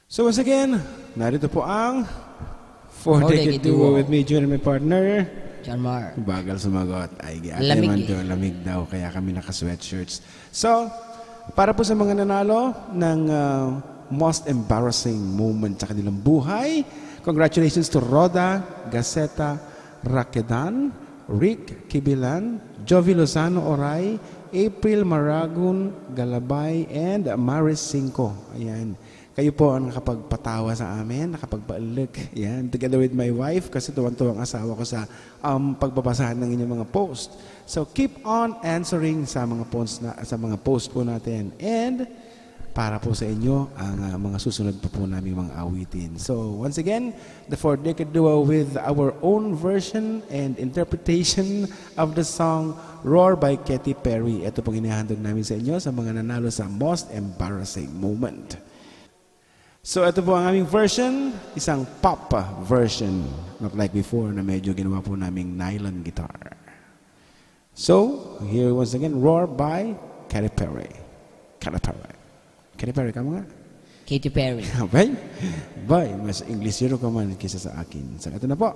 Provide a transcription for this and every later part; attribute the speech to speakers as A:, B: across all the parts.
A: So once again, narito po ang four-decade duo with me, June, and my partner,
B: John Mar.
A: Bagal sumagot. Ay,
B: Lamig
A: lamig daw, kaya kami naka-sweatshirts. So, para po sa mga nanalo ng most embarrassing moment sa kanilang buhay, congratulations to Roda, Gaceta, Rakedan, Rick Kibilan, Jovi Lozano Oray, April Maragun Galabay, and Maris Cinco. Ayan. Kayo po ang nakapagpatawa sa amin, nakapagpaalok. Yan, together with my wife, kasi tuwang-tuwang asawa ko sa pagbabasahan ng inyong mga post. So keep on answering sa mga post po natin. And para po sa inyo ang mga susunod po namin mga awitin. So once again, the four-decade duo with our own version and interpretation of the song Roar by Katy Perry. Ito pong inihandog namin sa inyo sa mga nanalo sa most embarrassing moment. So ito po ang aming version, isang pop version, not like before na medyo ginawa po naming nylon guitar. So, here once again, Roar by Katy Perry. Katy Perry. Katy Perry ka mga?
B: Katy Perry.
A: Okay? Bye. Mas English zero ka man kisa sa akin. So ito na po.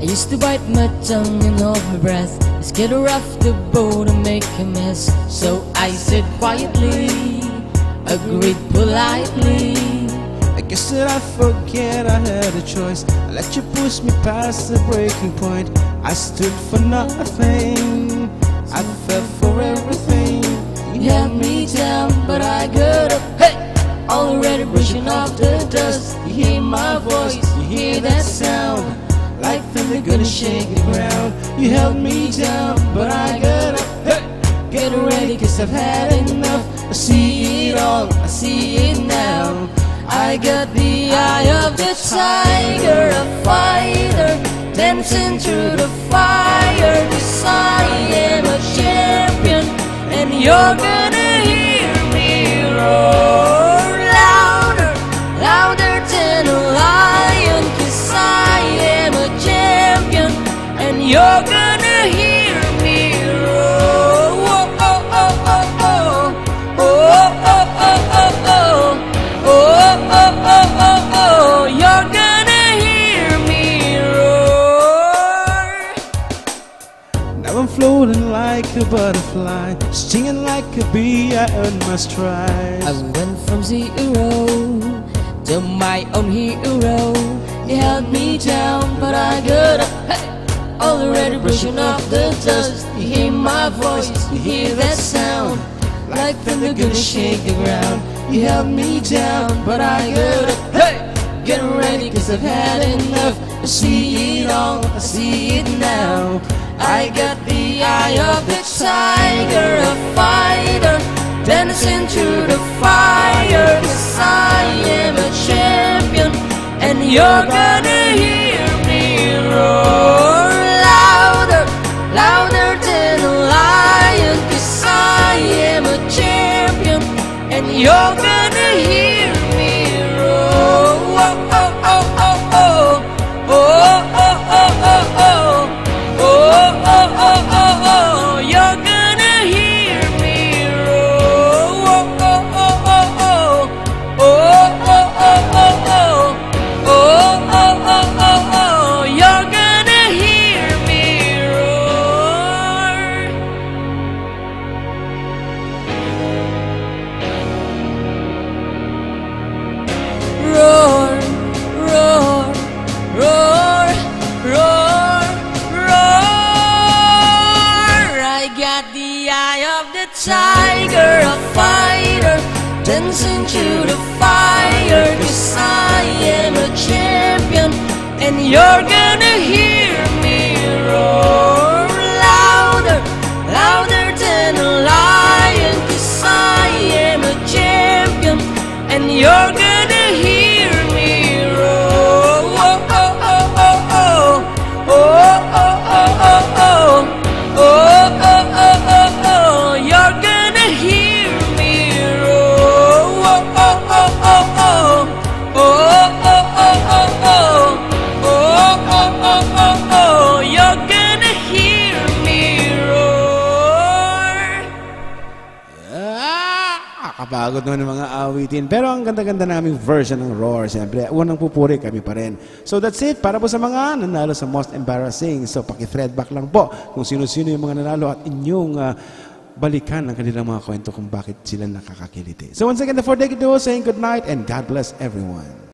B: I used to bite my tongue and hold my breath. Let's get her off the boat and make a mess. So I said quietly, agreed politely.
A: I guess that I forget I had a choice. I let you push me past the breaking point. I stood for nothing. I fell for everything.
B: You held me down, but I got up. Hey! Already brushing off the dust. You hear my voice, you hear that sound. Like thunder gonna shake the ground. You held me down, but I got up. Hey! Get ready, cause I've had enough. I see it all, I see it now. I got the eye of the tiger, a fighter, dancing through the fire. 'Cause I am a champion, and you're gonna hear me roar louder, louder than a lion. 'Cause I am a champion, and you're gonna hear me roar. Oh, oh, oh, oh, oh. Oh, oh, oh, oh, oh. Oh, oh, oh, oh, oh. You're gonna hear me roar.
A: Now I'm floating like a butterfly, stinging like a bee, I earned my stripes.
B: I went from zero to my own hero. You held me down, but I got up. Hey! Already brushing off the dust. You hear my voice, you hear that sound. Like thunder gonna shake the ground. You held me down, but I got up. Hey! Get ready, cause I've had enough. I see it all, I see it now. I got the eye of the tiger, a fighter, dancing through the fire. 'Cause I am a champion, and you're gonna hear me roar louder, louder than a lion. 'Cause I am a champion, and you're gonna hear me roar. Oh, oh, oh, oh, oh. Oh, oh, oh, oh, oh. Oh, oh, oh, oh, oh. You're gonna hear me roar. Oh, oh, oh, oh, oh. Oh, oh, oh, oh, oh. Oh, oh, oh, oh, oh. You're gonna hear me roar. Roar, roar, roar, roar, roar. I got the eye of the tiger, a fighter, dancing through the fire. 'Cause I am a champion, and you're gonna hear me roar louder, louder than a lion. 'Cause I am a champion, and you're gonna hear me roar. Oh, oh, oh, oh, oh. Oh, oh, oh, oh, oh. Oh, oh, oh, oh, oh. You're gonna hear me roar. Oh, oh, oh, oh, oh. Oh, oh, oh, oh, oh. Oh, oh, oh, oh, oh. You're gonna hear
A: Nakakapagod naman yung mga awitin. Pero ang ganda-ganda naming version ng Roar. Siyempre, unang pupuri kami pa rin. So that's it. Para po sa mga nanalo sa Most Embarrassing. So paki-thread back lang po kung sino-sino yung mga nanalo at inyong balikan ang kanilang mga kwento kung bakit sila nakakakiliti. So once again, the 4 Decade Duo saying good night and God bless everyone.